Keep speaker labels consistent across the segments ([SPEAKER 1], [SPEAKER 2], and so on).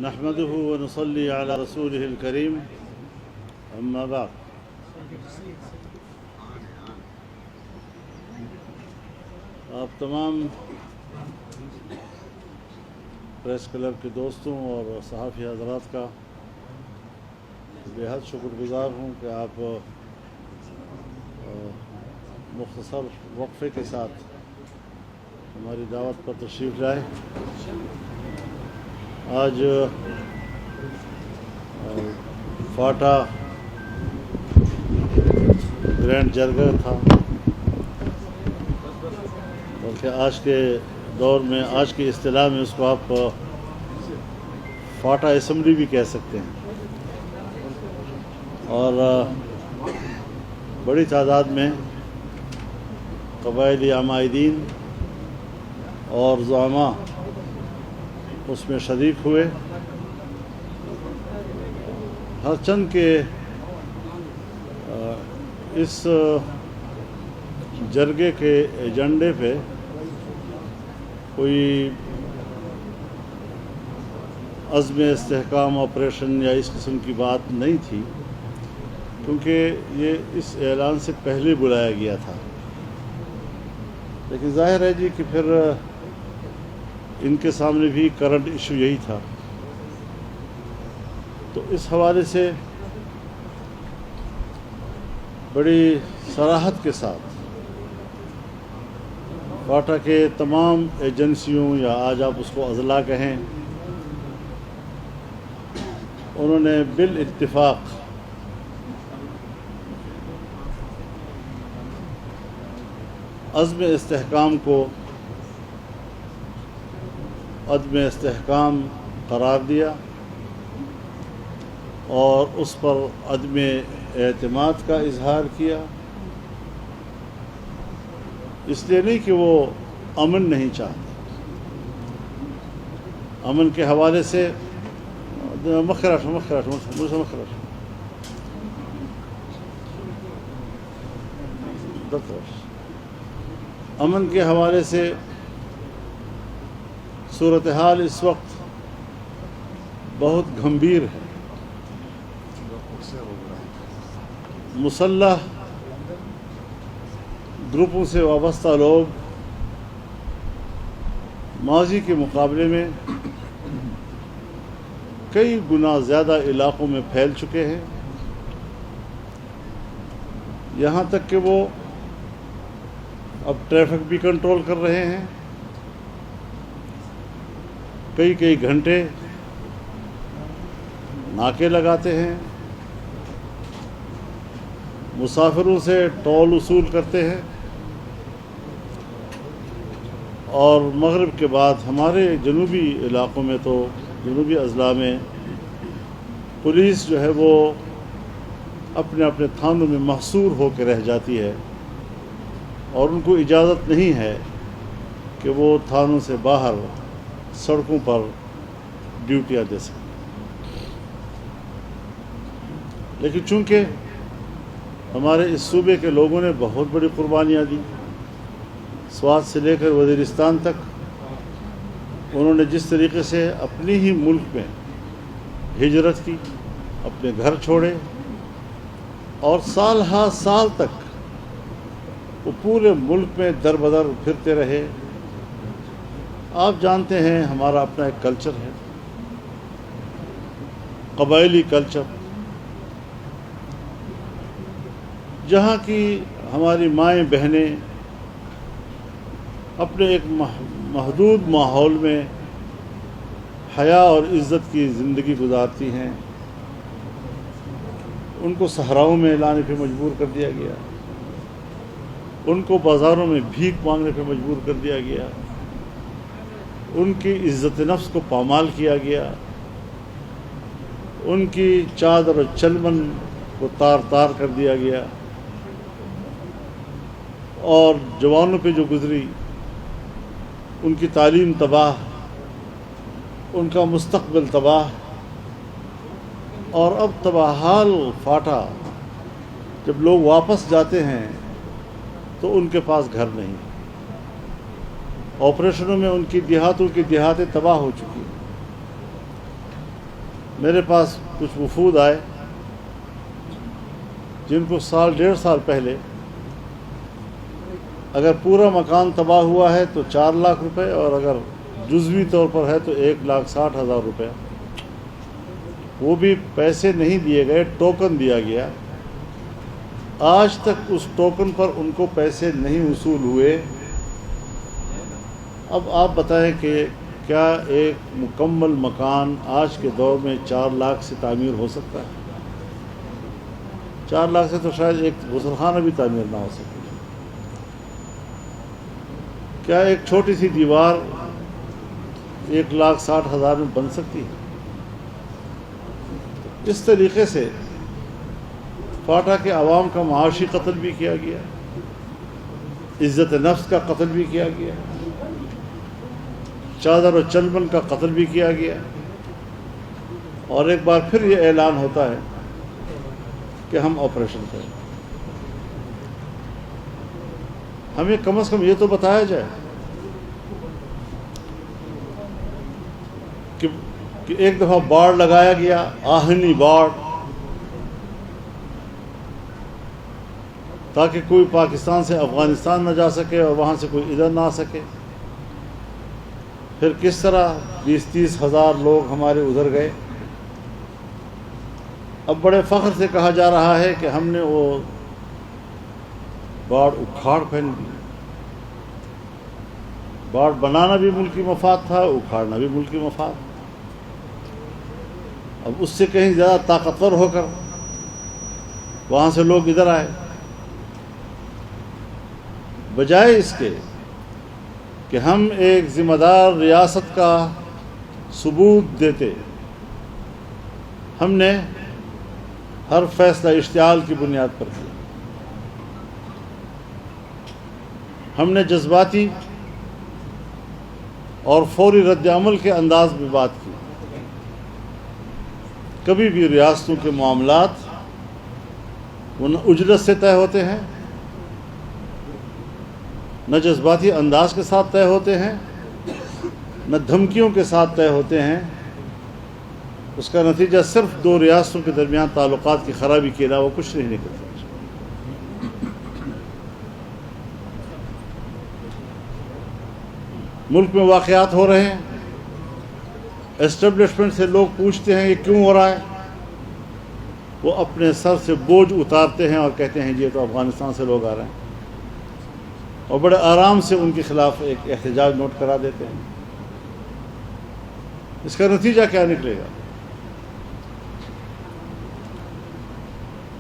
[SPEAKER 1] نحمده ونصلي على رسوله الكريم اما بعد آپ تمام پریس کلب کے دوستوں اور صحافی حضرات کا بے حد شکر گزار ہوں کہ آپ مختصر وقفے کے ساتھ ہماری دعوت پر تشریف لائے۔ آج فاٹا گرینڈ جرگہ تھا، بلکہ آج کے دور میں، آج کی اصطلاح میں اس کو آپ فاٹا اسمبلی بھی کہہ سکتے ہیں، اور بڑی تعداد میں قبائلی عمائدین اور زعماء اس میں شریک ہوئے۔ ہر چند کے اس جرگے کے ایجنڈے پہ کوئی عزم استحکام آپریشن یا اس قسم کی بات نہیں تھی، کیونکہ یہ اس اعلان سے پہلے بلایا گیا تھا، لیکن ظاہر ہے جی کہ پھر ان کے سامنے بھی کرنٹ ایشو یہی تھا، تو اس حوالے سے بڑی صراحت کے ساتھ فاٹا کے تمام ایجنسیوں، یا آج آپ اس کو اضلاع کہیں، انہوں نے بالاتفاق عزم استحکام کو عدم استحکام قرار دیا اور اس پر عدم اعتماد کا اظہار کیا، اس لیے نہیں کہ وہ امن نہیں چاہتے۔ امن کے حوالے سے امن کے حوالے سے صورتحال اس وقت بہت گھمبیر ہے۔ مسلح گروپوں سے وابستہ لوگ ماضی کے مقابلے میں کئی گنا زیادہ علاقوں میں پھیل چکے ہیں، یہاں تک کہ وہ اب ٹریفک بھی کنٹرول کر رہے ہیں، کئی گھنٹے ناکے لگاتے ہیں، مسافروں سے ٹول وصول کرتے ہیں، اور مغرب کے بعد ہمارے جنوبی علاقوں میں، تو جنوبی اضلاع میں پولیس جو ہے وہ اپنے اپنے تھانوں میں محصور ہو کے رہ جاتی ہے، اور ان کو اجازت نہیں ہے کہ وہ تھانوں سے باہر سڑکوں پر ڈیوٹیاں دے سکیں۔ لیکن چونکہ ہمارے اس صوبے کے لوگوں نے بہت بڑی قربانیاں دی، سوات سے لے کر وزیرستان تک، انہوں نے جس طریقے سے اپنی ہی ملک میں ہجرت کی، اپنے گھر چھوڑے، اور سال ہا سال تک وہ پورے ملک میں در بدر پھرتے رہے۔ آپ جانتے ہیں ہمارا اپنا ایک کلچر ہے، قبائلی کلچر، جہاں کی ہماری مائیں بہنیں اپنے ایک محدود ماحول میں حیا اور عزت کی زندگی گزارتی ہیں، ان کو صحراؤں میں لانے پہ مجبور کر دیا گیا، ان کو بازاروں میں بھیک مانگنے پہ مجبور کر دیا گیا، ان کی عزت نفس کو پامال کیا گیا، ان کی چادر و چلمن کو تار تار کر دیا گیا، اور جوانوں پہ جو گزری ان کی تعلیم تباہ، ان کا مستقبل تباہ، اور اب تباہال فاٹا جب لوگ واپس جاتے ہیں تو ان کے پاس گھر نہیں، آپریشنوں میں ان کی دیہاتوں کی دیہاتیں تباہ ہو چکی ہیں۔ میرے پاس کچھ وفود آئے جن کو سال 1.5 سال پہلے اگر پورا مکان تباہ ہوا ہے تو 4 لاکھ روپے، اور اگر جزوی طور پر ہے تو 1,60,000 روپے، وہ بھی پیسے نہیں دیے گئے، ٹوکن دیا گیا۔ آج تک اس ٹوکن پر ان کو پیسے نہیں وصول ہوئے۔ اب آپ بتائیں کہ کیا ایک مکمل مکان آج کے دور میں 4 لاکھ سے تعمیر ہو سکتا ہے؟ 4 لاکھ سے تو شاید ایک غسل خانہ بھی تعمیر نہ ہو سکے۔ کیا ایک چھوٹی سی دیوار 1,60,000 میں بن سکتی ہے؟ اس طریقے سے فاٹا کے عوام کا معاشی قتل بھی کیا گیا، عزت نفس کا قتل بھی کیا گیا، چادر و چلمن کا قتل بھی کیا گیا، اور ایک بار پھر یہ اعلان ہوتا ہے کہ ہم آپریشن کریں۔ ہمیں کم از کم یہ تو بتایا جائے کہ ایک دفعہ باڑ لگایا گیا، آہنی باڑ، تاکہ کوئی پاکستان سے افغانستان نہ جا سکے اور وہاں سے کوئی ادھر نہ آ سکے۔ پھر کس طرح 20-30 ہزار لوگ ہمارے ادھر گئے۔ اب بڑے فخر سے کہا جا رہا ہے کہ ہم نے وہ باڑ اکھاڑ پھینک دی۔ باڑ بنانا بھی ملکی مفاد تھا، اکھاڑنا بھی ملکی مفاد۔ اب اس سے کہیں زیادہ طاقتور ہو کر وہاں سے لوگ ادھر آئے، بجائے اس کے کہ ہم ایک ذمہ دار ریاست کا ثبوت دیتے، ہم نے ہر فیصلہ اشتعال کی بنیاد پر کیا۔ ہم نے جذباتی اور فوری رد عمل کے انداز میں بات کی۔ کبھی بھی ریاستوں کے معاملات وہ نہ اجرت سے طے ہوتے ہیں، نہ جذباتی انداز کے ساتھ طے ہوتے ہیں، نہ دھمکیوں کے ساتھ طے ہوتے ہیں۔ اس کا نتیجہ صرف 2 ریاستوں کے درمیان تعلقات کی خرابی کے علاوہ کچھ نہیں نکلتا۔ ملک میں واقعات ہو رہے ہیں، اسٹیبلشمنٹ سے لوگ پوچھتے ہیں یہ کیوں ہو رہا ہے، وہ اپنے سر سے بوجھ اتارتے ہیں اور کہتے ہیں یہ تو افغانستان سے لوگ آ رہے ہیں، اور بڑے آرام سے ان کے خلاف ایک احتجاج نوٹ کرا دیتے ہیں۔ اس کا نتیجہ کیا نکلے گا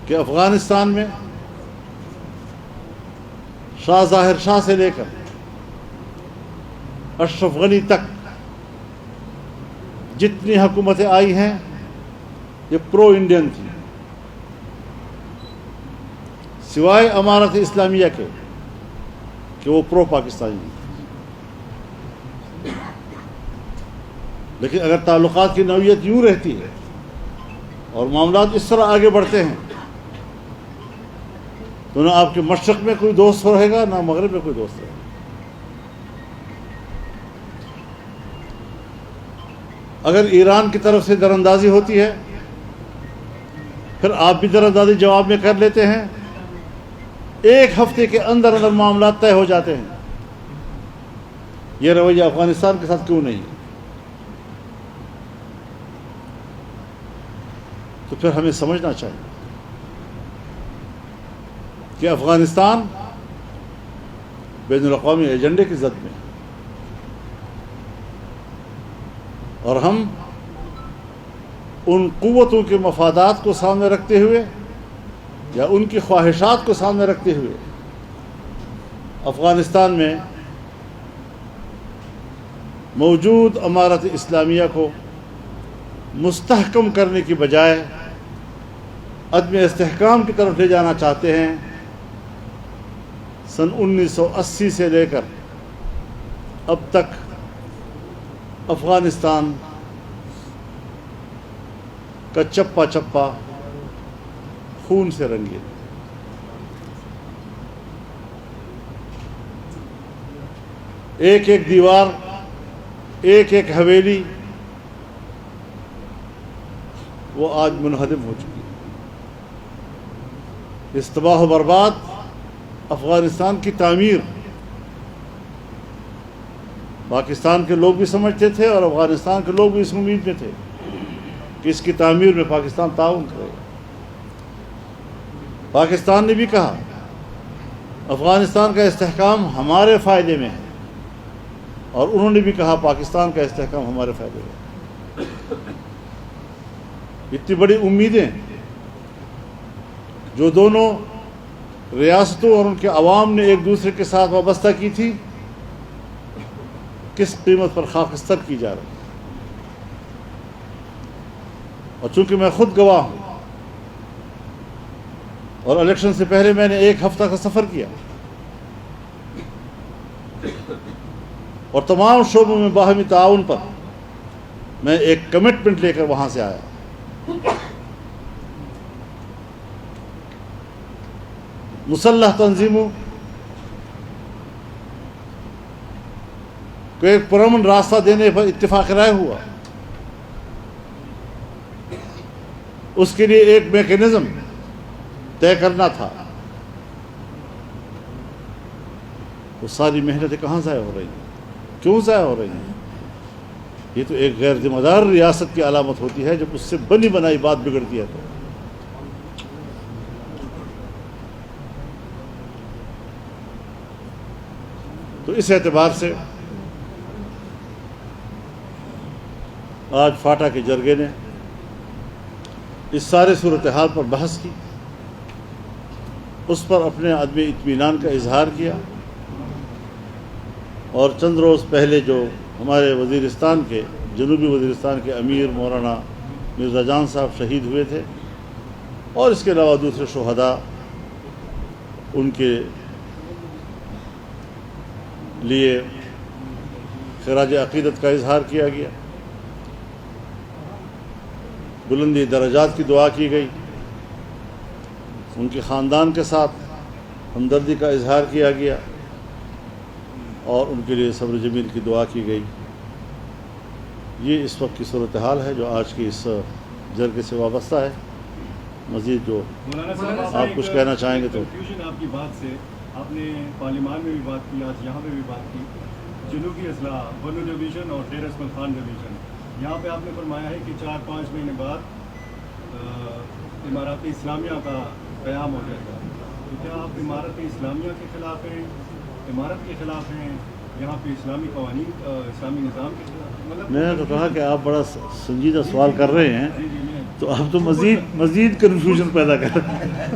[SPEAKER 1] کہ افغانستان میں شاہ ظاہر شاہ سے لے کر اشرف غنی تک جتنی حکومتیں آئی ہیں یہ پرو انڈین تھی، سوائے امارت اسلامیہ کے کہ وہ پرو پاکستانی تھی۔ لیکن اگر تعلقات کی نوعیت یوں رہتی ہے اور معاملات اس طرح آگے بڑھتے ہیں تو نہ آپ کے مشرق میں کوئی دوست رہے گا، نہ مغرب میں کوئی دوست رہے گا۔ اگر ایران کی طرف سے دراندازی ہوتی ہے پھر آپ بھی دراندازی جواب میں کر لیتے ہیں، 1 ہفتے کے اندر اندر معاملات طے ہو جاتے ہیں۔ یہ رویہ افغانستان کے ساتھ کیوں نہیں ہے؟ تو پھر ہمیں سمجھنا چاہیے کہ افغانستان بین الاقوامی ایجنڈے کی زد میں ہے، اور ہم ان قوتوں کے مفادات کو سامنے رکھتے ہوئے یا ان کی خواہشات کو سامنے رکھتے ہوئے افغانستان میں موجود امارت اسلامیہ کو مستحکم کرنے کی بجائے عدم استحکام کی طرف لے جانا چاہتے ہیں۔ سن 1980 سے لے کر اب تک افغانستان کا چپا چپا خون سے رنگے۔ ایک ایک دیوار، ایک ایک حویلی وہ آج منہدم ہو چکی ہے۔ اس تباہ و برباد افغانستان کی تعمیر پاکستان کے لوگ بھی سمجھتے تھے اور افغانستان کے لوگ بھی اس امید میں تھے کہ اس کی تعمیر میں پاکستان تعاون کرے گا۔ پاکستان نے بھی کہا افغانستان کا استحکام ہمارے فائدے میں ہے، اور انہوں نے بھی کہا پاکستان کا استحکام ہمارے فائدے میں ہے۔ اتنی بڑی امیدیں جو دونوں ریاستوں اور ان کے عوام نے ایک دوسرے کے ساتھ وابستہ کی تھی، کس قیمت پر خاکستر کی جا رہی ہے۔ اور چونکہ میں خود گواہ ہوں اور الیکشن سے پہلے میں نے 1 ہفتہ کا سفر کیا اور تمام شعبوں میں باہمی تعاون پر میں ایک کمٹمنٹ لے کر وہاں سے آیا۔ مسلح تنظیموں کو ایک پرامن راستہ دینے پر اتفاق رائے ہوا، اس کے لیے ایک میکینزم طے کرنا تھا۔ وہ ساری محنتیں کہاں ضائع ہو رہی ہیں؟ کیوں ضائع ہو رہی ہیں؟ یہ تو ایک غیر ذمہ دار ریاست کی علامت ہوتی ہے جب اس سے بنی بنائی بات بگڑتی ہے۔ تو اس اعتبار سے آج فاٹا کے جرگے نے اس سارے صورتحال پر بحث کی، اس پر اپنے عدم اطمینان کا اظہار کیا، اور چند روز پہلے جو ہمارے وزیرستان کے جنوبی وزیرستان کے امیر مولانا مرزا جان صاحب شہید ہوئے تھے، اور اس کے علاوہ دوسرے شہداء، ان کے لیے خراج عقیدت کا اظہار کیا گیا، بلندی درجات کی دعا کی گئی، ان کے خاندان کے ساتھ ہمدردی کا اظہار کیا گیا، اور ان کے لیے صبر جمیل کی دعا کی گئی۔ یہ اس وقت کی صورتحال ہے جو آج کی اس جرگے سے وابستہ ہے۔ مزید جو آپ کچھ کہنا چاہیں گے تو۔
[SPEAKER 2] آپ کی بات سے آپ نے پارلیمان میں بھی بات کی، آج یہاں پہ بھی بات کی، جنوبی اضلاع بنو ڈویژن اور ڈیر اسماعیل خان ڈویژن، یہاں پہ آپ نے فرمایا ہے کہ 4-5 مہینے بعد امارات اسلامیہ کا قیام ہو جائے گا۔ تو کیا آپ امارت اسلامیہ کے خلاف ہیں، امارت کے خلاف ہیں، یہاں پہ اسلامی قوانین اسلامی نظام کے خلاف؟
[SPEAKER 1] میں نے تو کہا کہ آپ بڑا سنجیدہ سوال کر رہے ہیں، تو آپ تو مزید کنفیوژن پیدا کر رہے ہیں۔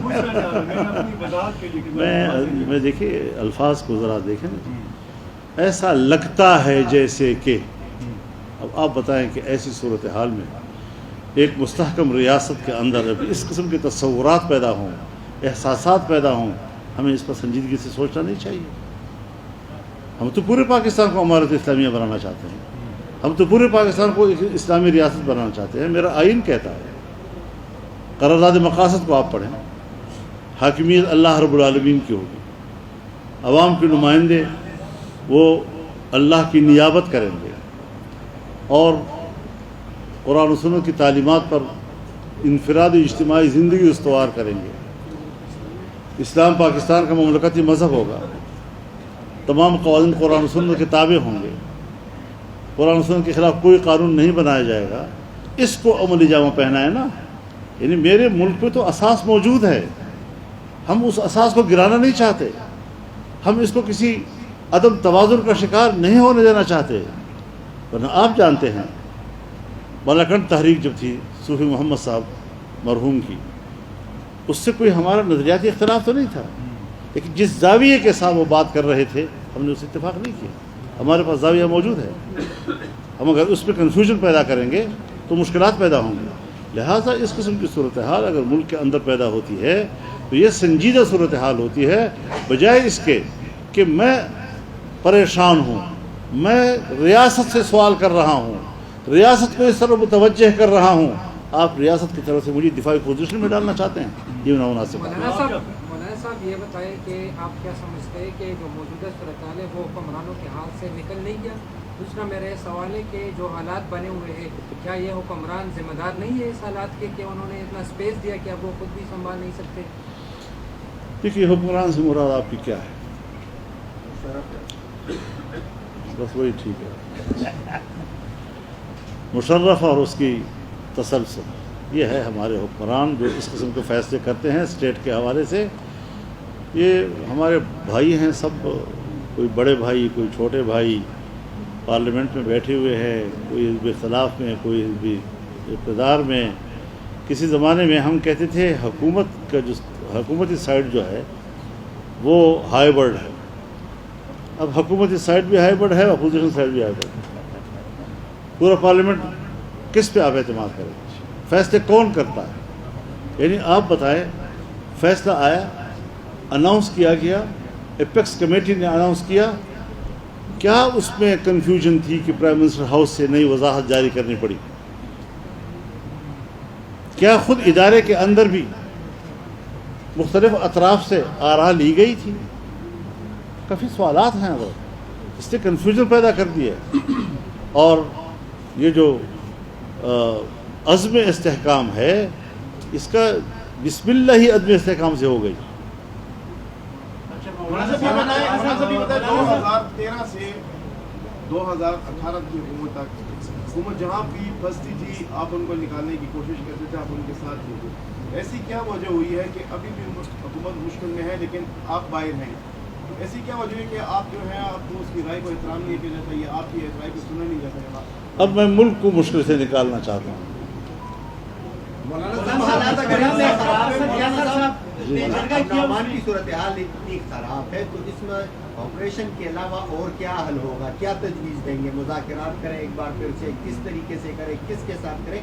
[SPEAKER 1] میں دیکھیے الفاظ کو ذرا دیکھیں، ایسا لگتا ہے جیسے کہ، اب آپ بتائیں کہ ایسی صورتحال میں ایک مستحکم ریاست کے اندر اب اس قسم کے تصورات پیدا ہوں، احساسات پیدا ہوں، ہمیں اس پر سنجیدگی سے سوچنا نہیں چاہیے۔ ہم تو پورے پاکستان کو امارت اسلامیہ بنانا چاہتے ہیں، ہم تو پورے پاکستان کو اسلامی ریاست بنانا چاہتے ہیں۔ میرا آئین کہتا ہے، قرارداد مقاصد کو آپ پڑھیں، حاکمیت اللہ رب العالمین کی ہوگی، عوام کے نمائندے وہ اللہ کی نیابت کریں گے، اور قرآن و سنت کی تعلیمات پر انفرادی اجتماعی زندگی استوار کریں گے۔ اسلام پاکستان کا مملکتی مذہب ہوگا، تمام قوانین قرآن و سنت کے تابع ہوں گے، قرآن و سنت کے خلاف کوئی قانون نہیں بنایا جائے گا۔ اس کو عملی جامہ پہنا ہے نا، یعنی میرے ملک پہ تو اساس موجود ہے، ہم اس اساس کو گرانا نہیں چاہتے، ہم اس کو کسی عدم توازن کا شکار نہیں ہونے دینا چاہتے۔ ورنہ آپ جانتے ہیں بالاکنڈ تحریک جب تھی صوفی محمد صاحب مرحوم کی، اس سے کوئی ہمارا نظریاتی اختلاف تو نہیں تھا، لیکن جس زاویے کے ساتھ وہ بات کر رہے تھے ہم نے اس سے اتفاق نہیں کیا۔ ہمارے پاس زاویہ موجود ہے، ہم اگر اس پہ کنفیوژن پیدا کریں گے تو مشکلات پیدا ہوں گی۔ لہٰذا اس قسم کی صورتحال اگر ملک کے اندر پیدا ہوتی ہے تو یہ سنجیدہ صورتحال ہوتی ہے، بجائے اس کے کہ میں پریشان ہوں، میں ریاست سے سوال کر رہا ہوں، ریاست کو اس طرح متوجہ کر رہا ہوں، آپ ریاست کی طرف سے مجھے دفاعی پوزیشن میں ڈالنا چاہتے ہیں، یہ نامناسب ہے۔
[SPEAKER 3] مولانا صاحب یہ بتائیں کہ آپ کیا سمجھتے ہیں کہ جو موجودہ صورتحال ہے وہ حکمرانوں کے ہاتھ سے نکل نہیں گیا؟ دوسرا میرا یہ سوال ہے کہ جو حالات بنے ہوئے ہیں کیا یہ حکمران ذمہ دار نہیں ہے اس حالات کے کہ انہوں نے اتنا اسپیس دیا کہ اب وہ خود بھی سنبھال نہیں سکتے؟
[SPEAKER 1] دیکھیے حکمران سے مراد آپ کی کیا ہے؟ بس وہی ٹھیک ہے، مشرف اور اس کی تسلسل، یہ ہے ہمارے حکمران جو اس قسم کے فیصلے کرتے ہیں اسٹیٹ کے حوالے سے۔ یہ ہمارے بھائی ہیں سب، کوئی بڑے بھائی کوئی چھوٹے بھائی پارلیمنٹ میں بیٹھے ہوئے ہیں، کوئی حزب اختلاف میں کوئی حزب اقتدار میں۔ کسی زمانے میں ہم کہتے تھے حکومت کا جو حکومتی سائڈ جو ہے وہ ہائی برڈ ہے، اب حکومتی سائڈ بھی ہائی برڈ ہے، اپوزیشن سائڈ بھی ہائی برڈ ہے۔ پورا پارلیمنٹ کس پہ آپ اعتماد کریں؟ فیصلے کون کرتا ہے؟ یعنی آپ بتائیں، فیصلہ آیا، اناؤنس کیا گیا، ایپیکس کمیٹی نے اناؤنس کیا، کیا اس میں کنفیوژن تھی کہ پرائم منسٹر ہاؤس سے نئی وضاحت جاری کرنی پڑی؟ کیا خود ادارے کے اندر بھی مختلف اطراف سے آراء لی گئی تھی؟ کافی سوالات ہیں، وہ اس نے کنفیوژن پیدا کر دی ہے۔ اور یہ جو عزم استحکام ہے، اس کا بسم اللہ ہی عزم استحکام سے ہو گئی۔
[SPEAKER 4] 2013 سے 2018 کی حکومت تک حکومت جہاں بھی پھنستی تھی آپ ان کو نکالنے کی کوشش کرتے تھے، آپ ان کے ساتھ تھے۔ ایسی کیا وجہ ہوئی ہے کہ ابھی بھی حکومت مشکل میں ہے لیکن آپ باہر ہیں؟ ایسی کیا وجہ ہے کہ آپ جو ہیں آپ کو اس کی رائے کو احترام نہیں کیا جاتا، یا آپ کی رائے کو سنا نہیں جاتا؟
[SPEAKER 1] اب میں ملک کو مشکل سے نکالنا چاہتا ہوں۔
[SPEAKER 5] کی صورتحال اتنی خراب ہے تو اس میں آپریشن کے علاوہ اور کیا حل ہوگا؟ کیا تجویز دیں گے؟ مذاکرات کریں ایک بار پھر سے، کس طریقے سے کریں، کس کے ساتھ کریں،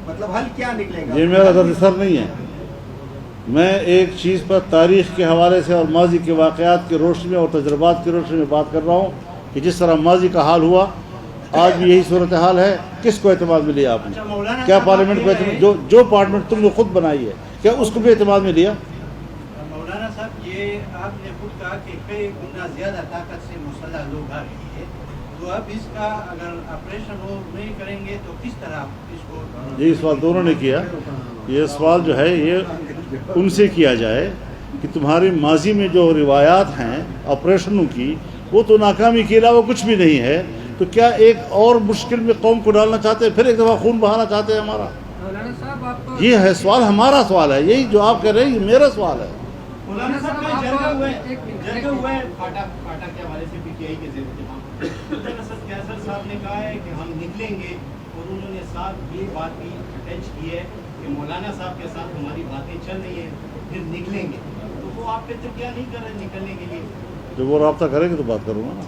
[SPEAKER 5] مطلب حل کیا نکلے گا؟
[SPEAKER 1] یہ میرا درد سر نہیں ہے، میں ایک چیز پر تاریخ کے حوالے سے اور ماضی کے واقعات کی روشنی میں اور تجربات کی روشنی میں بات کر رہا ہوں کہ جس طرح ماضی کا حال ہوا آج بھی یہی صورتحال ہے۔ کس کو اعتماد میں لیا آپ نے؟ کیا پارلیمنٹ کو اعتماد، جو پارلیمنٹ تم نے خود بنائی ہے، کیا اس کو بھی اعتماد میں لیا؟
[SPEAKER 6] مولانا صاحب، یہ آپ نے خود کہا کہ کئی گنا زیادہ طاقت سے مسلح لوگ آ رہی ہے، تو اب اس کا اگر آپریشن وہ نہیں کریں گے تو کس طرح اس کو؟
[SPEAKER 1] یہی سوال دونوں نے کیا۔ یہ سوال جو ہے یہ ان سے کیا جائے کہ تمہاری ماضی میں جو روایات ہیں آپریشنوں کی، وہ تو ناکامی کے علاوہ کچھ بھی نہیں ہے، تو کیا ایک اور مشکل میں قوم کو ڈالنا چاہتے ہیں، پھر ایک دفعہ خون بہانا چاہتے ہیں ہمارا؟
[SPEAKER 3] مولانا صاحب آپ کو
[SPEAKER 1] یہ ہے سوال، ہمارا سوال ہے، یہی جو آپ کہہ رہے ہیں یہ میرا سوال ہے۔
[SPEAKER 6] مولانا صاحب جرگے ہوئے فاٹا کے حوالے سے پی ٹی آئی کے زیر انتظام مولانا اسد قیصر صاحب نے کہا ہے کہ ہم نکلیں گے، اور انہوں نے ساتھ یہ بات بھی اٹیچ کی ہے کہ مولانا صاحب کے ساتھ ہماری باتیں چل رہی ہیں، پھر نکلیں گے، تو وہ آپ پہ تو کیا نہیں کر رہے نکلنے کے لیے؟
[SPEAKER 1] جب وہ رابطہ کریں گے تو بات کروں گا نا۔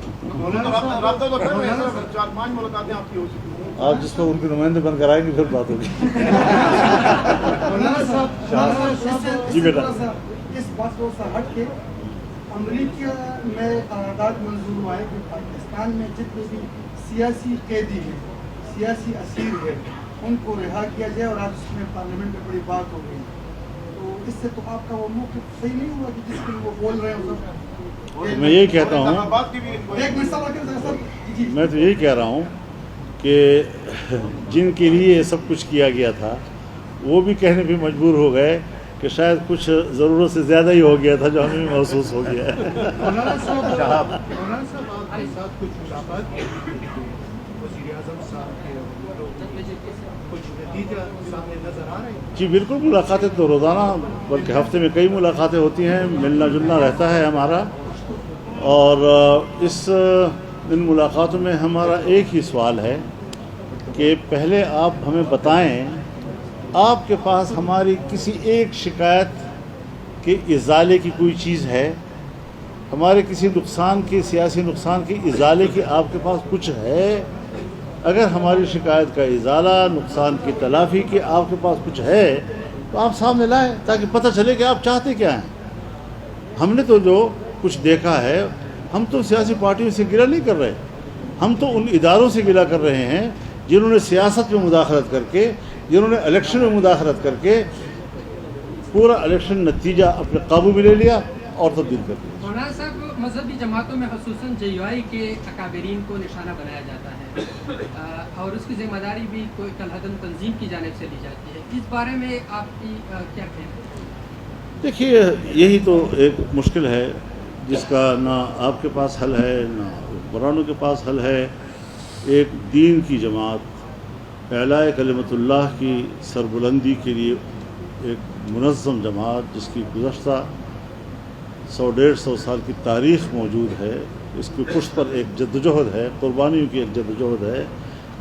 [SPEAKER 4] رابطہ تو کر رہے ہیں سر، 4-5 ملاقاتیں آپ کی ہو چکی ہیں۔
[SPEAKER 1] آپ جس کو ان کے نمائندے بن کر آئیں گے پھر بات ہوگی۔ جی بیٹا،
[SPEAKER 7] اس بات کو ہٹ کے امریکہ میں قرارداد منظور ہوا ہے کہ پاکستان میں جتنے بھی سیاسی قیدی ہیں، سیاسی اسیر ہیں، ان کو رہا کیا جائے، اور آج اس میں پارلیمنٹ میں بڑی بات ہو گئی، تو اس سے تو آپ کا وہ موقف صحیح نہیں ہوا کہ جس کو وہ بول رہے ہیں۔
[SPEAKER 1] میں یہی کہتا ہوں، میں تو یہی کہہ رہا ہوں کہ جن کے لیے یہ سب کچھ کیا گیا تھا وہ بھی کہنے پہ مجبور ہو گئے کہ شاید کچھ ضرورت سے زیادہ ہی ہو گیا تھا جو ہمیں بھی محسوس ہو گیا ہے۔
[SPEAKER 7] مولانا صاحب آپ کے ساتھ کچھ ملاقات وزیر اعظم صاحب کے کچھ نتیجہ سامنے نظر آ رہے ہیں؟
[SPEAKER 1] جی بالکل، ملاقاتیں تو روزانہ بلکہ ہفتے میں کئی ملاقاتیں ہوتی ہیں، ملنا جلنا رہتا ہے ہمارا، اور ان ملاقاتوں میں ہمارا ایک ہی سوال ہے کہ پہلے آپ ہمیں بتائیں آپ کے پاس ہماری کسی ایک شکایت کے ازالے کی کوئی چیز ہے، ہمارے کسی نقصان کی، سیاسی نقصان کی ازالے کی آپ کے پاس کچھ ہے؟ اگر ہماری شکایت کا ازالہ، نقصان کی تلافی کی آپ کے پاس کچھ ہے تو آپ سامنے لائیں تاکہ پتہ چلے کہ آپ چاہتے کیا ہیں۔ ہم نے تو جو کچھ دیکھا ہے، ہم تو سیاسی پارٹیوں سے گلہ نہیں کر رہے، ہم تو ان اداروں سے گلہ کر رہے ہیں جنہوں نے سیاست میں مداخلت کر کے، جنہوں نے الیکشن میں مداخلت کر کے پورا الیکشن نتیجہ اپنے قابو میں لے لیا اور تبدیل کر دیا۔
[SPEAKER 3] مولانا صاحب
[SPEAKER 8] مذہبی جماعتوں میں خصوصاً JUI کے اکابرین کو نشانہ بنایا جاتا ہے اور اس کی ذمہ داری بھی کوئی کالعدم تنظیم کی جانب سے لی جاتی ہے. اس بارے میں آپ کی کیا کہنا ہے؟
[SPEAKER 1] دیکھیے یہی تو ایک مشکل ہے جس کا نہ آپ کے پاس حل ہے نہ حکمرانوں کے پاس حل ہے. ایک دین کی جماعت اعلاء کلمت اللہ کی سربلندی کے لیے ایک منظم جماعت جس کی گزشتہ 100-150 سال کی تاریخ موجود ہے، اس کی پشت پر ایک جدوجہد ہے، قربانیوں کی ایک جدوجہد ہے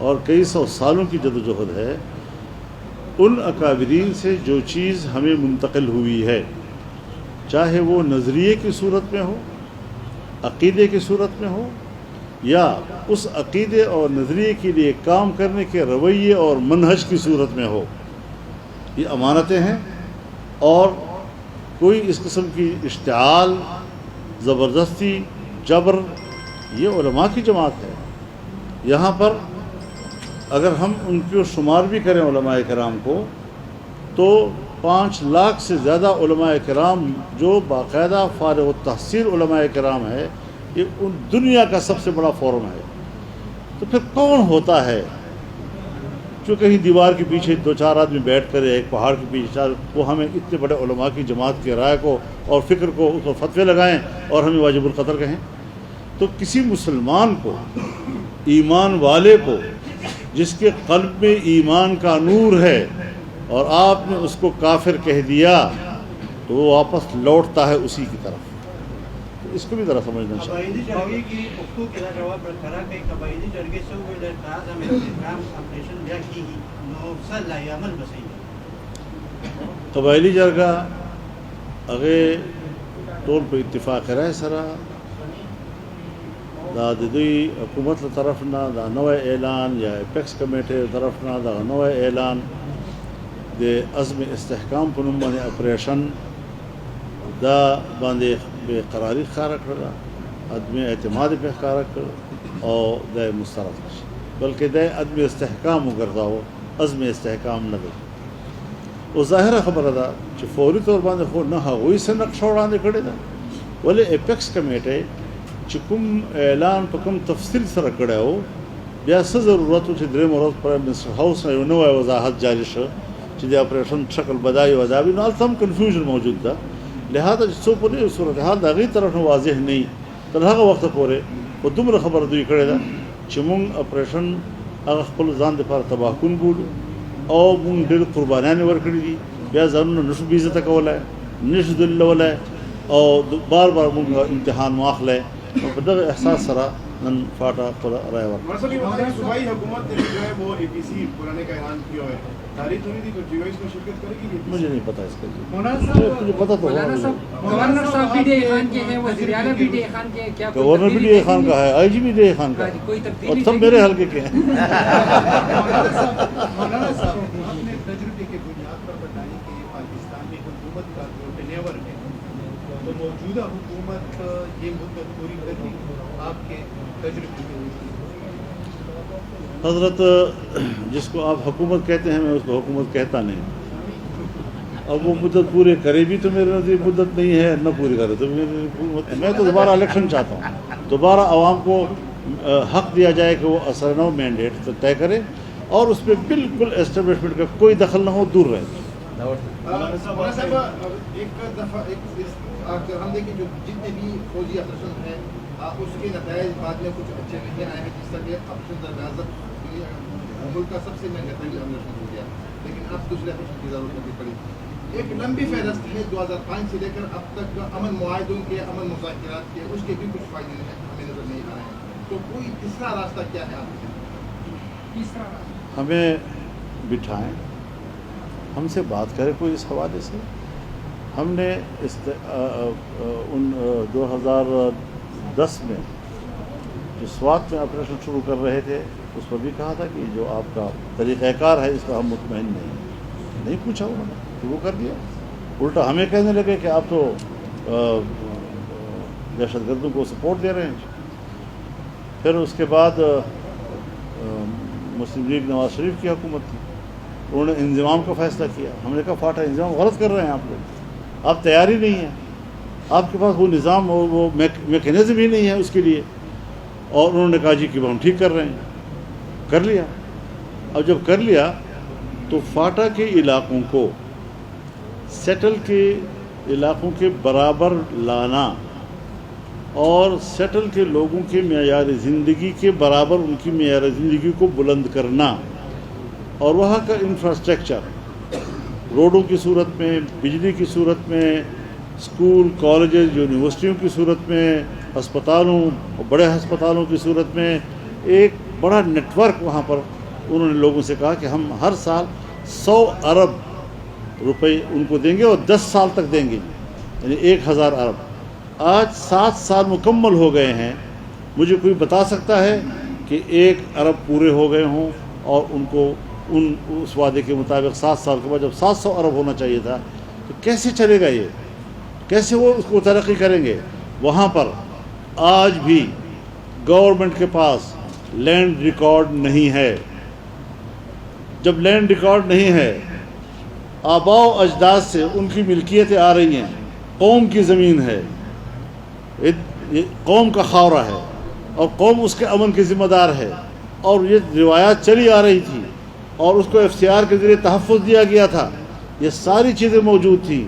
[SPEAKER 1] اور کئی سو سالوں کی جدوجہد ہے. ان اکابرین سے جو چیز ہمیں منتقل ہوئی ہے، چاہے وہ نظریے کی صورت میں ہو، عقیدے کی صورت میں ہو، یا اس عقیدے اور نظریے کے لیے کام کرنے کے رویے اور منہج کی صورت میں ہو، یہ امانتیں ہیں. اور کوئی اس قسم کی اشتعال، زبردستی، جبر، یہ علماء کی جماعت ہے. یہاں پر اگر ہم ان کو شمار بھی کریں علماء کرام کو تو 5 لاکھ سے زیادہ علماء کرام جو باقاعدہ فارغ التحصیل علماء کرام ہے، یہ ان دنیا کا سب سے بڑا فورم ہے. تو پھر کون ہوتا ہے جو کہیں دیوار کے پیچھے 2-4 آدمی بیٹھ کر ایک پہاڑ کے پیچھے وہ ہمیں اتنے بڑے علماء کی جماعت کی رائے کو اور فکر کو اس کو فتوے لگائیں اور ہمیں واجب القتل کہیں؟ تو کسی مسلمان کو، ایمان والے کو، جس کے قلب میں ایمان کا نور ہے اور آپ نے اس کو کافر کہہ دیا تو وہ واپس لوٹتا ہے اسی کی طرف. تو اس کو بھی ذرا سمجھنا چاہیے.
[SPEAKER 6] قبائلی جرگے کی گفتگو کے جواب برقرار ہے. قبائلی جرگے سے ہوئے درخواست ہمیں انتظام آپریشن بیا کی ہی نو صلاح عمل بسائی.
[SPEAKER 1] قبائلی جرگہ اگے ٹول پہ اتفاق رائے سرا دا دوی حکومت طرفنا دا نوے اعلان یا ایپیکس کمیٹی طرفنا دا نوے اعلان دے عزم استحکام پر نمبر آپریشن دا باندې بے قراری خارا کړه، عدم اعتماد پہ خارا کړه او دا مسترد شي، بلکہ دا عدم استحکام وګرځاو، عزم استحکام نه دی. او ظاهره خبره ده چې فوري طور باندې خو نه هغوی څه نقشه وړاندې کړې ده، ولې ایپیکس کمیټې چې کوم اعلان په کوم تفصیل سره کړی و، بیا څه ضرورت و چې درېیمه ورځ پرایم منسټر هاوس نه یو نوی وضاحت جاری شو چې د اپریشن شکل بدایي و ادابي، نو هلته هم کنفیوژن موجود ده. لہذا چې څو پورې صورتحال د هغې طرف نه واضح نه وي تر هغه وخته پورې خو دومره خبره دوی کړې ده چې مونږ اپریشن هغه خپل ځان دپاره تباه کون بولو او مونږ ډېر قربانیانې ورکړي دي، بیا ځانونه نشو بې عزته کولی، نشو ذلولی او بار بار مونږ امتحان واخلی. نو په دغه احساس سره نن فاټا خپله رایه ورکړه.
[SPEAKER 4] صوبائی حکومت نے جو ہے وہ APC بلانے کا اعلان کیا ہے، تاریخ ہوئی تھی تو JUI اس میں شرکت کرے گی؟
[SPEAKER 1] مجھے نہیں پتا اس کا.
[SPEAKER 3] مولانا
[SPEAKER 1] مجھے پتا تو
[SPEAKER 3] مولانا صاحب، گورنر صاحب بھی DA خان کے ہیں، وزیر اعلیٰ بھی DA خان کے ہیں، کیا
[SPEAKER 1] گورنر بھی DA خان کا ہے، IG بھی DA خان کا ہے،
[SPEAKER 3] کوئی
[SPEAKER 1] اور
[SPEAKER 3] تبدیلی
[SPEAKER 1] سب میرے حلقے کے ہیں.
[SPEAKER 7] مولانا صاحب
[SPEAKER 6] اپنے تجربے کے بنیاد پر بتائیں کہ پاکستان میں حکومت کا جو ٹینیور ہے تو موجودہ حکومت یہ مدت پوری کرنے آپ کے تجربے میں
[SPEAKER 1] حضرت جس کو آپ حکومت کہتے ہیں میں اس کو حکومت کہتا نہیں. اب وہ مدت پورے کرے بھی تو میرے نزدیک مدت نہیں ہے، نہ پوری کرے تو میری حکومت. میں تو دوبارہ الیکشن چاہتا ہوں، دوبارہ عوام کو حق دیا جائے کہ وہ اثر نو مینڈیٹ طے کرے اور اس پہ بالکل اسٹیبلشمنٹ کا کوئی دخل نہ ہو، دور رہے.
[SPEAKER 4] صاحب ایک دفعہ ہم دیکھیں جو جتنے بھی فوجی آپریشن ہیں اس کے نتائج بعد میں کچھ اچھے نہیں آئے ہیں، جس طرح کہ آپریشن درگازت ملک کا سب سے مہنگا ترین آپریشن ہو گیا، لیکن اب دوسرے آپریشن کی ضرورت نہیں پڑی. ایک لمبی فہرست ہے 2005 سے لے کر اب تک امن معاہدوں کے، امن مذاکرات کے، اس کے بھی کچھ فائدے ہمیں نظر نہیں آ رہے ہیں. تو کوئی تیسرا راستہ کیا ہے آپ کے؟
[SPEAKER 1] ہمیں بٹھائیں، ہم سے بات کریں کوئی اس حوالے سے. ہم نے ان 2010 میں جو سوات میں آپریشن شروع کر رہے تھے اس پر بھی کہا تھا کہ جو آپ کا طریقہ کار ہے اس پر ہم مطمئن نہیں پوچھا، انہوں نے شروع کر دیا. الٹا ہمیں کہنے لگے کہ آپ تو دہشت گردوں کو سپورٹ دے رہے ہیں. پھر اس کے بعد مسلم لیگ نواز شریف کی حکومت تھی، انہوں نے انضمام کا فیصلہ کیا. ہم نے کہا فاٹا انضمام غلط کر رہے ہیں آپ لوگ، آپ تیاری نہیں ہیں. آپ کے پاس وہ نظام اور وہ میکینزم ہی نہیں ہے اس کے لیے. اور انہوں نے کہا جی کہ ہم ٹھیک کر رہے ہیں. کر لیا. اب جب کر لیا تو فاٹا کے علاقوں کو سیٹل کے علاقوں کے برابر لانا اور سیٹل کے لوگوں کے معیار زندگی کے برابر ان کی معیار زندگی کو بلند کرنا اور وہاں کا انفراسٹرکچر روڈوں کی صورت میں, بجلی کی صورت میں, اسکول کالجز یونیورسٹیوں کی صورت میں, ہسپتالوں اور بڑے ہسپتالوں کی صورت میں ایک بڑا نیٹ ورک وہاں پر انہوں نے لوگوں سے کہا کہ ہم ہر سال 100 ارب روپے ان کو دیں گے اور 10 سال تک دیں گے, یعنی 1000 ارب. آج 7 سال مکمل ہو گئے ہیں. مجھے کوئی بتا سکتا ہے کہ 1 ارب پورے ہو گئے ہوں اور ان کو اس وعدے کے مطابق 7 سال کے بعد جب 700 ارب ہونا چاہیے تھا تو کیسے چلے گا یہ؟ کیسے وہ اس کو ترقی کریں گے؟ وہاں پر آج بھی گورنمنٹ کے پاس لینڈ ریکارڈ نہیں ہے. جب لینڈ ریکارڈ نہیں ہے, آباء و اجداد سے ان کی ملکیتیں آ رہی ہیں, قوم کی زمین ہے, قوم کا خاورہ ہے اور قوم اس کے امن کی ذمہ دار ہے, اور یہ روایات چلی آ رہی تھی اور اس کو FCR کے ذریعے تحفظ دیا گیا تھا. یہ ساری چیزیں موجود تھیں.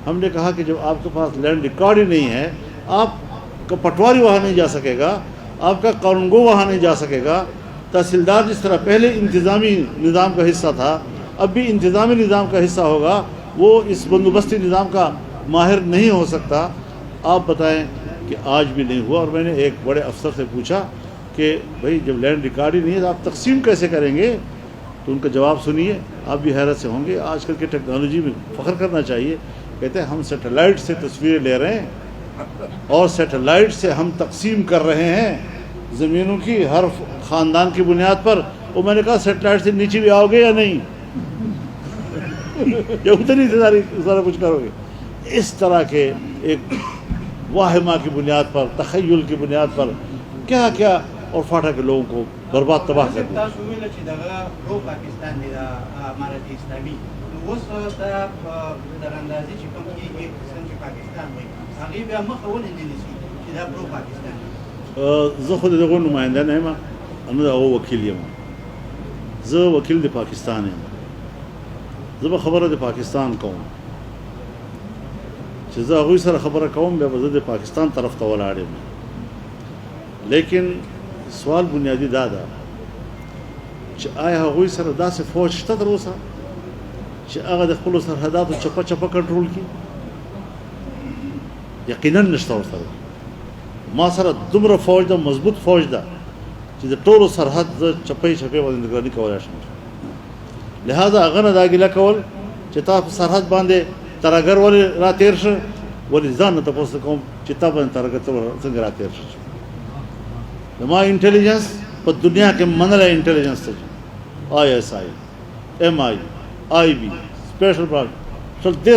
[SPEAKER 1] ہم نے کہا کہ جب آپ کے پاس لینڈ ریکارڈ ہی نہیں ہے, آپ کا پٹواری وہاں نہیں جا سکے گا, آپ کا قانونگو وہاں نہیں جا سکے گا. تحصیلدار جس طرح پہلے انتظامی نظام کا حصہ تھا, اب بھی انتظامی نظام کا حصہ ہوگا, وہ اس بندوبستی نظام کا ماہر نہیں ہو سکتا. آپ بتائیں کہ آج بھی نہیں ہوا. اور میں نے ایک بڑے افسر سے پوچھا کہ بھئی جب لینڈ ریکارڈ ہی نہیں ہے تو آپ تقسیم کیسے کریں گے؟ تو ان کا جواب سنیے, آپ بھی حیرت سے ہوں گے. آج کل کی ٹیکنالوجی میں فخر کرنا چاہیے. کہتے ہیں ہم سیٹلائٹ سے تصویریں لے رہے ہیں اور سیٹلائٹ سے ہم تقسیم کر رہے ہیں زمینوں کی ہر خاندان کی بنیاد پر. اور میں نے کہا سیٹلائٹ سے نیچے بھی آؤ گے یا نہیں؟ یا اتنی سارا کچھ کرو گے؟ اس طرح کے ایک واہمہ کی بنیاد پر, تخیل کی بنیاد پر کیا کیا, اور فاٹا کے لوگوں کو برباد تباہ کر دیا.
[SPEAKER 6] پرو پاکستان دی امارت اسلامی اوس د اندازې چې کوم کېږي څنګه پاکستان وایي هغې بیا مخه ولې نه نیسي چې دا پرو پاکستان؟
[SPEAKER 1] زه خو د دغو نماینده نه یم, نه د هغو وکیل یم. زه وکیل د پاکستان یم. زه به خبره د پاکستان کوم چې زه هغوی سره خبره کوم, بیا به زه د پاکستان طرف ته ولاړ یم. لیکن سوال بنیادی دا ده چې آیا هغوی سره داسې فوج شته تر اوسه چې هغه د خپلو سرحداتو چپه چپه کنټرول کړي؟ یقینا نشته ورسره. ما سره دومره فوج ده, مضبوط فوج ده چې د ټولو سرحد زه چپې چپې باندې نگراني کولی شم. لہذا هغه نه دا ګیله کول چې تا په سرحد باندې ترهګر ولې را تېر شه, ولې ځان نه تپوس کوم چې تا باندې ترهګر څنګه را تېر شه. زما انټیلیجنس په دنیا کې منلی انټیلیجنس ته ISI, MI, IB, special branch ټول د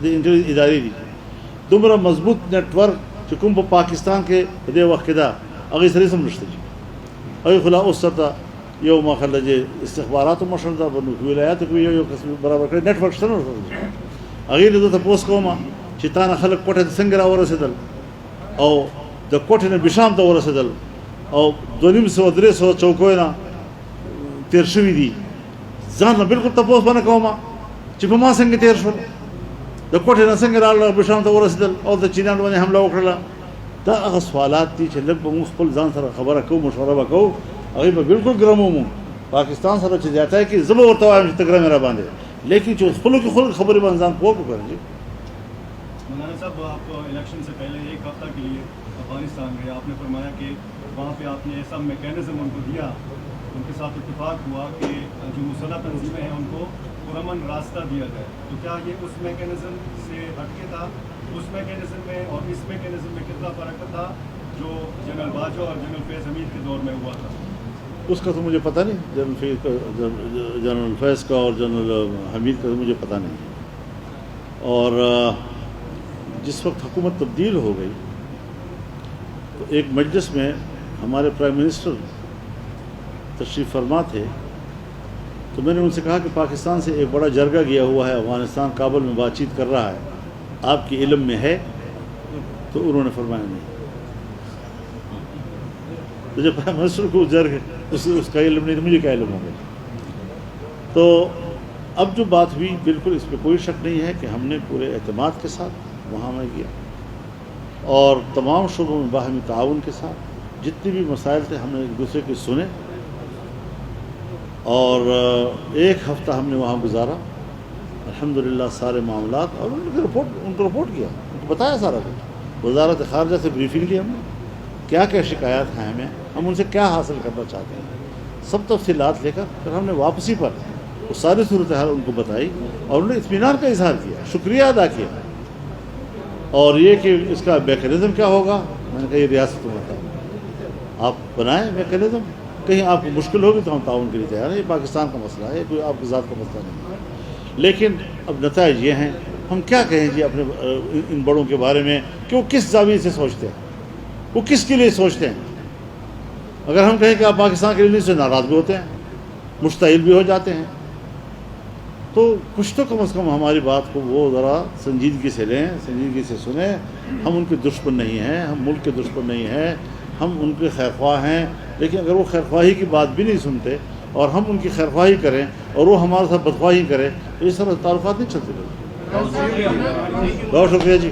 [SPEAKER 1] انټیلیجنس ادارې دي. دومره مضبوط نیټ ورک چې کوم په پاکستان کې په دې وخت کې ده, هغې سره هېڅ هم نشته. هغې خو لا اوس ورته یو مخلج استخباراتو مشر ده, په ولایاتو کې یو قسم برابر کړی نیټ ورک شته نه ورسره. هغې له ده تپوس کومه چې تا نه خلک کوټې ته څنګه راورسېدل او د کوټې نه بشام ته ورسېدل او 200-300 چوکیو نه تېر شوي دي. ځان نه بالکل تپوس به نه کوم چې په ما څنګه تېر شول, د کوټې نه څنګه راغله, بشام ته ورسېدل او د چینیانو باندې حمله وکړله. دا هغه سوالات دي چې لږ به موږ خپل ځان سره خبره کوو, مشوره به کوو. هغې به بالکل ګرم ومو پاکستان سره چې زیاتی کړي, زه به ورته وایم چې ته ګرم یې را باندې, لیکن چې خپلو کې خپل خبرې باندې ځان پوه کړي.
[SPEAKER 2] مولانا صاحب, آپ الیکشن سے پہلے 1 ہفتہ کے لیے افغانستان گئے. آپ نے فرمایا کہ وہاں پہ آپ نے ایسا میکینزم ان کو دیا, ان کے ساتھ اتفاق ہوا کہ جو مسلح تنظیمیں ہیں ان کو پرامن راستہ دیا جائے. تو کیا یہ اس میکینزم سے ہٹ کے تھا؟ اس میکینزم میں اور اس میکینزم میں کتنا فرق تھا جو جنرل باجوہ اور جنرل فیض حمید کے دور میں ہوا تھا؟
[SPEAKER 1] اس کا تو مجھے پتہ نہیں, جنرل فیض کا اور جنرل حمید کا تو مجھے پتہ نہیں. اور جس وقت حکومت تبدیل ہو گئی تو ایک مجلس میں ہمارے پرائم منسٹر تشریف فرما تھے, تو میں نے ان سے کہا کہ پاکستان سے ایک بڑا جرگہ گیا ہوا ہے, افغانستان کابل میں بات چیت کر رہا ہے, آپ کے علم میں ہے؟ تو انہوں نے فرمایا نہیں. تو جب پرائم منسٹر کو اس کا علم نہیں تو مجھے کیا علم ہوگا. تو اب جو بات ہوئی بالکل اس پہ کوئی شک نہیں ہے کہ ہم نے پورے اعتماد کے ساتھ وہاں میں گیا اور تمام شعبوں میں باہمی تعاون کے ساتھ جتنے بھی مسائل تھے ہم نے ایک دوسرے کے سنے اور 1 ہفتہ ہم نے وہاں گزارا. الحمدللہ سارے معاملات اور ان کو رپورٹ کیا, ان کو بتایا سارا کچھ. وزارت خارجہ سے بریفنگ لی ہم نے, کیا کیا شکایات ہیں ہمیں, ہم ان سے کیا حاصل کرنا چاہتے ہیں, سب تفصیلات لے کر پھر ہم نے واپسی پر وہ ساری صورتحال ان کو بتائی اور انہوں نے اطمینان کا اظہار کیا, شکریہ ادا کیا. اور یہ کہ اس کا میکینزم کیا ہوگا, میں نے کہا یہ ریاست کو بتاؤ, آپ بنائیں میکینزم, کہیں آپ کو مشکل ہوگی تو ہم تعاون کے لیے تیار ہیں. یہ پاکستان کا مسئلہ ہے, کوئی آپ کی ذات کا مسئلہ نہیں ہے. لیکن اب نتائج یہ ہیں, ہم کیا کہیں جی اپنے ان بڑوں کے بارے میں کہ وہ کس زاویے سے سوچتے ہیں, وہ کس کے لیے سوچتے ہیں. اگر ہم کہیں کہ آپ پاکستان کے لیے نہیں سے ناراض بھی ہوتے ہیں, مشتعل بھی ہو جاتے ہیں, تو کچھ تو کم از کم ہماری بات کو وہ ذرا سنجیدگی سے لیں, سنجیدگی سے سنیں. ہم ان کے دشمن نہیں ہیں, ہم ملک کے دشمن نہیں ہیں, ہم ان کے خیرخواہ ہیں. لیکن اگر وہ خیرخواہی کی بات بھی نہیں سنتے اور ہم ان کی خیرخواہی کریں اور وہ ہمارے ساتھ بدخواہی کریں تو اس طرح تعلقات نہیں چلتے. بہت شکریہ جی.